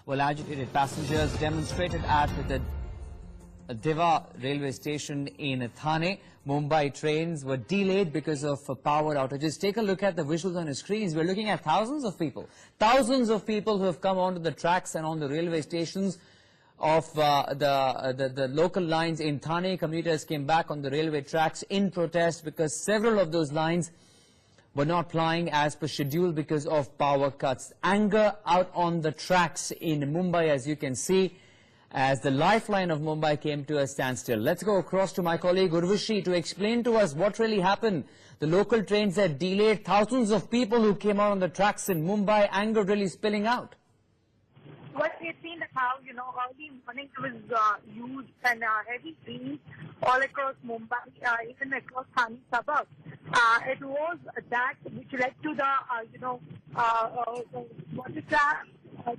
Well, agitated passengers demonstrated at the Deva railway station in Thane. Mumbai trains were delayed because of power outages. Take a look at the visuals on the screens. We're looking at thousands of people who have come onto the tracks and on the railway stations of the local lines in Thane. Commuters came back on the railway tracks in protest because several of those lines were not plying as per schedule because of power cuts. Anger out on the tracks in Mumbai, as you can see, as the lifeline of Mumbai came to a standstill. Let's go across to my colleague Urvashi to explain to us what really happened. The local trains had delayed. Thousands of people who came out on the tracks in Mumbai, anger really spilling out. Well, we've seen how, early morning there was huge and heavy rain all across Mumbai, even across Thane suburbs. It was that which led to the, water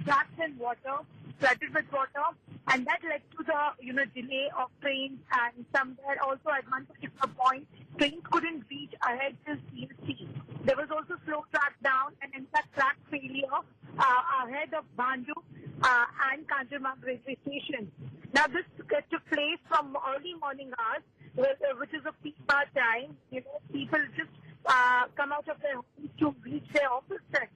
traps in water, flooded with water, and that led to the, delay of trains, and somewhere also at one particular point, trains couldn't reach ahead till CST. There was also slow track down and in fact track failure ahead of Banju and Kanjurmarg railway station. Now this took place from early morning hours, which is a peak hour time. People just come out of their homes to reach their offices.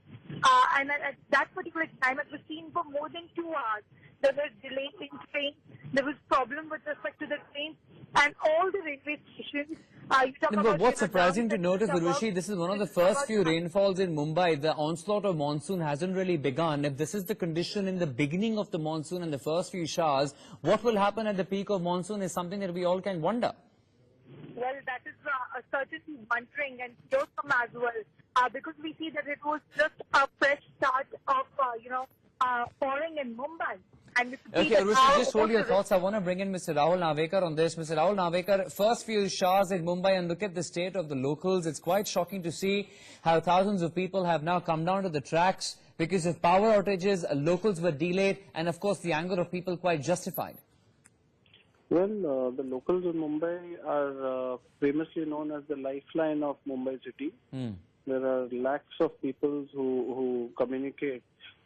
And at that particular time, it was seen for more than 2 hours. There was delay in trains. There was problem with respect to the trains and all the railway stations. But what's surprising to notice, Urvashi, this is one of the first few rainfalls in Mumbai. The onslaught of monsoon hasn't really begun. If this is the condition in the beginning of the monsoon and the first few showers, what will happen at the peak of monsoon is something that we all can wonder. Well, that is certainly wondering and fearsome as well, because we see that it was just a fresh start of, pouring in Mumbai. Okay, Urvashi, just hold your thoughts. I want to bring in Mr. Rahul Navekar on this. Mr. Rahul Navekar, first few showers in Mumbai, and look at the state of the locals. It's quite shocking to see how thousands of people have now come down to the tracks because of power outages. Locals were delayed, and of course the anger of people quite justified. Well, the locals in Mumbai are famously known as the lifeline of Mumbai city. There are lakhs of people who communicate,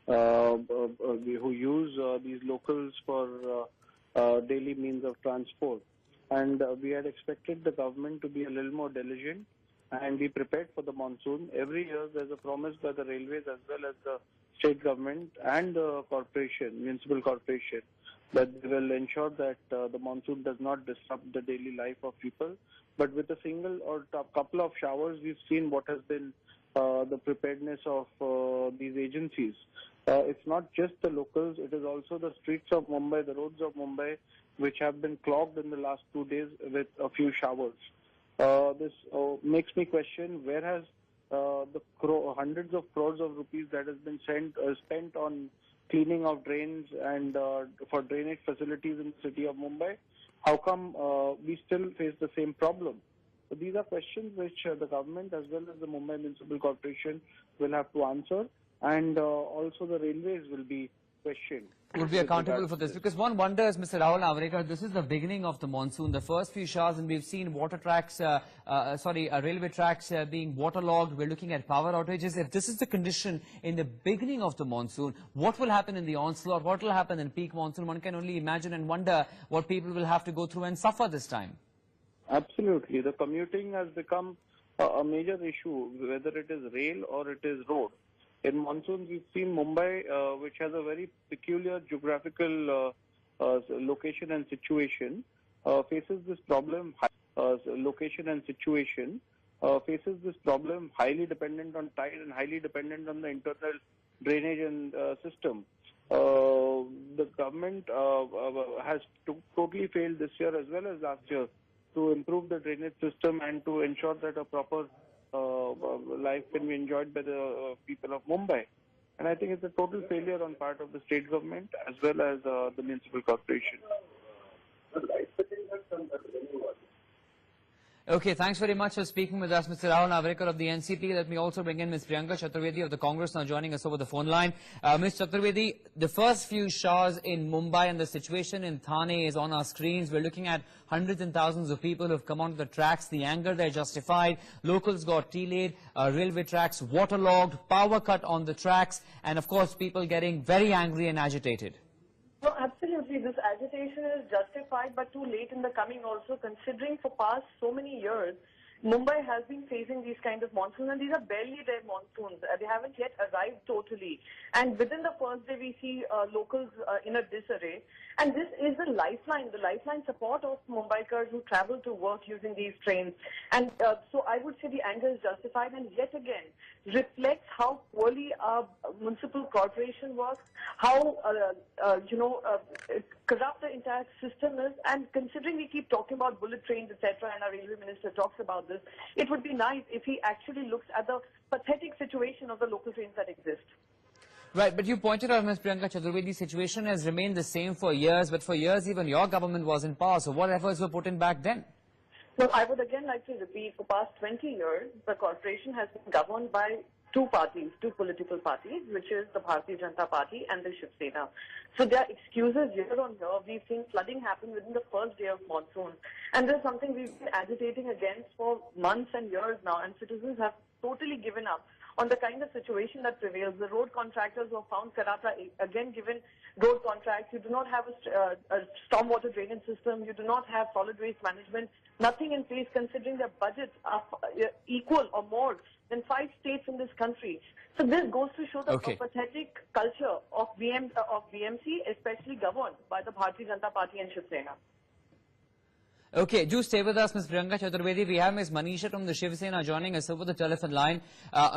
who use these locals for daily means of transport. And we had expected the government to be a little more diligent and be prepared for the monsoon. Every year there's a promise by the railways as well as the state government and the corporation, municipal corporation, that they will ensure that the monsoon does not disrupt the daily life of people. But with a single or couple of showers, we've seen what has been the preparedness of these agencies. It's not just the locals, it is also the streets of Mumbai, the roads of Mumbai, which have been clogged in the last 2 days with a few showers. This makes me question, where has the hundreds of crores of rupees that has been spent on cleaning of drains and for drainage facilities in the city of Mumbai? How come we still face the same problem? So these are questions which the government as well as the Mumbai Municipal Corporation will have to answer, and also the railways will be questioned. Would be accountable for this, because one wonders, Mr. Rahul Navekar, this is the beginning of the monsoon, the first few showers, and we've seen water tracks, railway tracks being waterlogged. We're looking at power outages. If this is the condition in the beginning of the monsoon, what will happen in the onslaught? What will happen in peak monsoon? One can only imagine and wonder what people will have to go through and suffer this time. Absolutely. The commuting has become a major issue, whether it is rail or it is road. In monsoons, we've seen Mumbai, which has a very peculiar geographical location and situation, faces this problem. Faces this problem highly dependent on tide and highly dependent on the internal drainage and system. The government has totally failed this year as well as last year to improve the drainage system and to ensure that a proper life can be enjoyed by the people of Mumbai. And I think it's a total failure on part of the state government as well as the municipal corporation. Okay, thanks very much for speaking with us, Mr. Rahul Navarkar of the NCP. Let me also bring in Ms. Priyanka Chaturvedi of the Congress now joining us over the phone line. Ms. Chaturvedi, the first few showers in Mumbai and the situation in Thane is on our screens. We're looking at hundreds and thousands of people who've come onto the tracks. The anger, they're justified. Locals got delayed, railway tracks waterlogged, power cut on the tracks, and of course people getting very angry and agitated. No, absolutely. This agitation is justified, but too late in the coming also, considering for past so many years, Mumbai has been facing these kind of monsoons, and these are barely their monsoons. They haven't yet arrived totally. And within the first day, we see locals in a disarray. And this is the lifeline support of Mumbaikars who travel to work using these trains. And so I would say the anger is justified, and yet again reflects how poorly our municipal corporation works, how corrupt the entire system is. And considering we keep talking about bullet trains, etc., and our railway minister talks about this, it would be nice if he actually looks at the pathetic situation of the local trains that exist. Right, but you pointed out, Ms. Priyanka Chaturvedi, the situation has remained the same for years, but for years even your government was in power. So what efforts were put in back then? Well, I would again like to repeat, for past 20 years, the corporation has been governed by two political parties, which is the Bharatiya Janata Party and the Shiv Sena. So there are excuses year on year. We've seen flooding happen within the first day of monsoon. And there's something we've been agitating against for months and years now, and citizens have totally given up on the kind of situation that prevails. The road contractors who have found corrupt are again given road contracts. You do not have a stormwater drainage system. You do not have solid waste management. Nothing in place, considering their budgets are equal or more than 5 states in this country. So this goes to show the pathetic culture of BMC, especially governed by the Bharatiya Janata Party and Shiv Sena. Okay, do stay with us, Ms. Priyanka Chaturvedi. We have Ms. Manisha from the Shiv Sena joining us over the telephone line.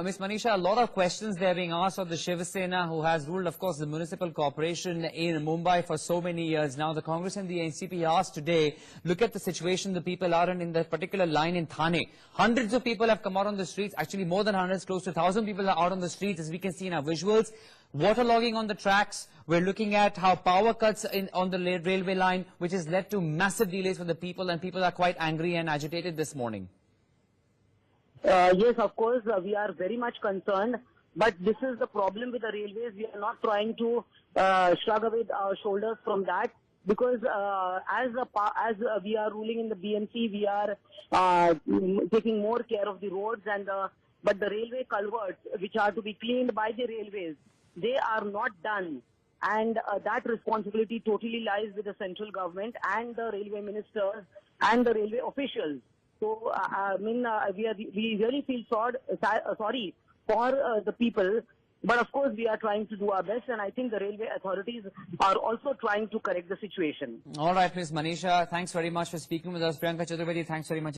Ms. Manisha, a lot of questions there being asked of the Shiv Sena, who has ruled, of course, the municipal corporation in Mumbai for so many years now. The Congress and the NCP asked today, look at the situation the people are in that particular line in Thane. Hundreds of people have come out on the streets, actually more than hundreds, close to 1,000 people are out on the streets, as we can see in our visuals. Waterlogging on the tracks. We're looking at how power cuts on the railway line, which has led to massive delays for the people, and people are quite angry and agitated this morning. Yes, of course, we are very much concerned, but this is the problem with the railways. We are not trying to shrug away our shoulders from that, because as we are ruling in the BMC, we are taking more care of the roads, and but the railway culverts, which are to be cleaned by the railways, they are not done. And that responsibility totally lies with the central government and the railway ministers and the railway officials. So, we really feel sorry for the people. But of course, we are trying to do our best, and I think the railway authorities are also trying to correct the situation. All right, Ms. Manisha, thanks very much for speaking with us. Priyanka Chaturvedi, thanks very much.